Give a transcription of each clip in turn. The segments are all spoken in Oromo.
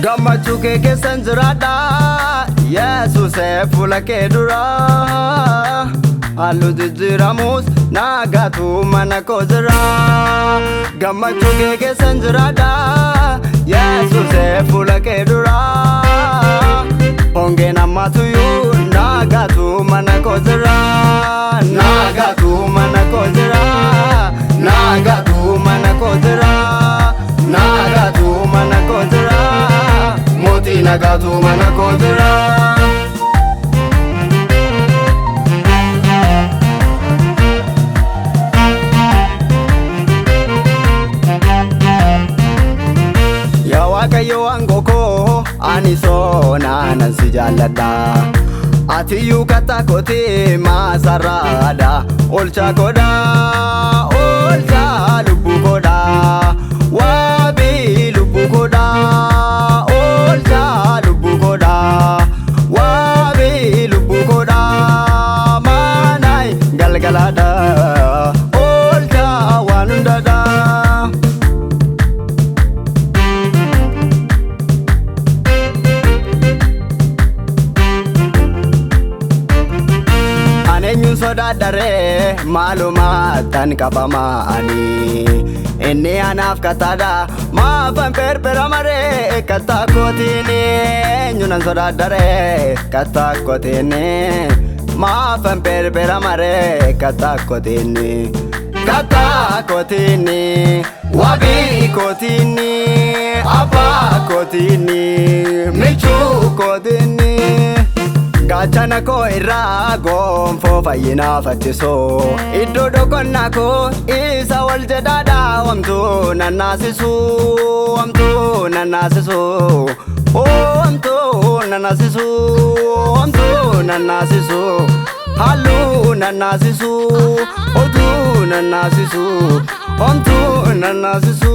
Gammachuu kee keessan jiraadha Yesuusee fuula kee dura halluu jijjiiramus naagaatu mana koo jira. Gammachuu kee keessan jiraadha Yesuusee fuula kee dura hongeen ammaatuyyuu naagaatu mana koo jira. Naagaatu mana koo jira. Naagaatu mana koo jira. Naagaatu mana koo jira. Mootii naagaatu mana koo jira. Yaa Waaqayyo aangoo koo ani soonaanan si jaalladha. Atiyyuu kattaa kootee maasarraadha. Oolchaa godha oolchaa lubbuu godha waabii lubbuu godha oolchaa lubbuu godha waabii lubbuu godha maanaay galgalaadha oolchaa waan hundaadha. Eenyuun sodaadharee maalumaattan qabamaani inni anaaf kataadha maafan perpera maree kattaa kootiini. Eenyuun sodaadharee kattaa kootiini maafan perpera maree kattaa kootiini. Kattaa kootiini wabii kootiini abbaa kootiini michuu kootiini. Gaachana koo irraa gonfoo fayyinaaf faccisoo iddoo dhokonnaa koo isa wal jedhaadha. Wamtuu nannaasisu wamtuu nannaasisu wamtuu nannaasisu wamtuu nannaasisu halluu nannaasisu oduu nannaasisu wamtuu nannaasisu.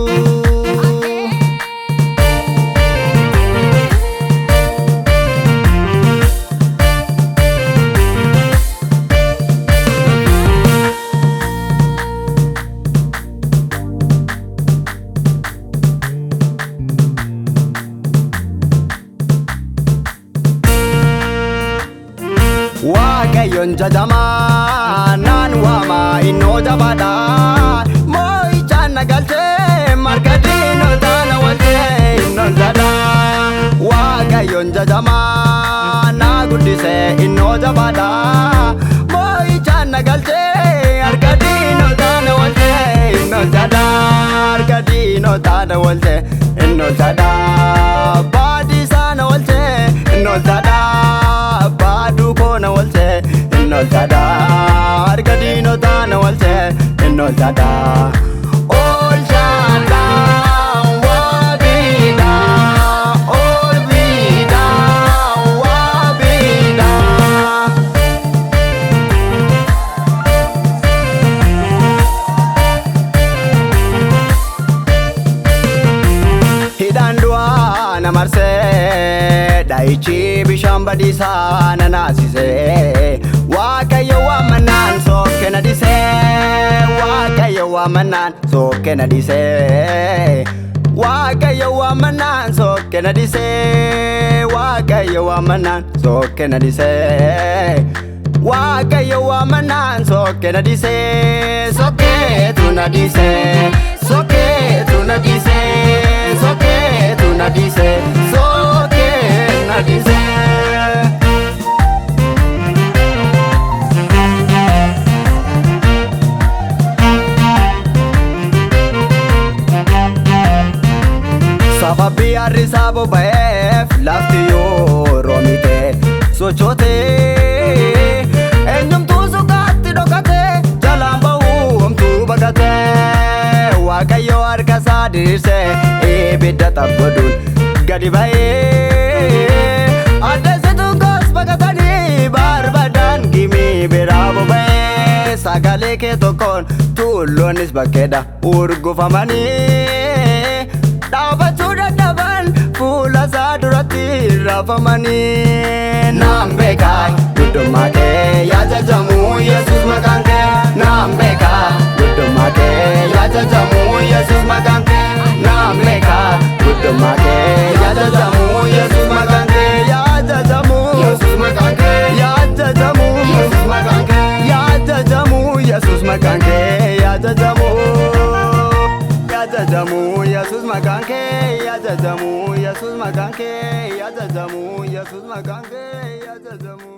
Waaqayyoon jajamaa naan waamaa innoo jabaadha. Moo'ichaan na galchee marga diinotaa na walchee innoon jedha. Waaqayyoon jajamaa naa guddisee innoo jabaadha. Moo'ichaan na galchee marga diinotaa na walchee innoon jedha. Marga diinotaa na walchee innoon jedha. Baadisaa na walchee innoon jedha. Baaduu koo na walchee innoon jedha. Marga diinotaa na walchee innoon jedha. Oolchaadha waabiidha oolbiidha waabiidha. Hidhaan du'aa na marsee dha'ichi bishaan badiisaa na naasisee. Waaqayyo waamanaan sookke na disee. Waaqayyo waamanaan sookke na disee. Waaqayyo waamanaan sookke na disee. Waaqayyo waamanaan sookke na disee. Waaqayyo waamanaan sookke na disee. Sokkeetu na disee. Sokkeetu na disee. Sokkeetu na disee. Sokkee na disee. Sababii harrisaa boba'eef lafti yoo roomite sochootee eenyumtuu sukaatti dhokatee jalaan ba'uu homtuu baqatee. Waaqayyo harka isaa diriirsee ibidda xabbaduun gadi ba'ee addeessituun koos baqatanii barbadaan gimii biraa boba'ee. Sagalee kee tokkoon tulloonnis bakkeedha urgufamanii dhaabachuu dadhaban fuula isaa duratti raafamanii. Naan beekaa guddummaa kee yaa jajamu Yesuus maqaan kee. Naan beekaa guddummaa kee yaa jajamu Yesuus maqaan kee. Naan beekaa guddummaa kee yaa jajamu yajajamu Yesus maqaan kee yajajamu Yesus maqaan kee yajajamu Yesus maqaan kee yajajamu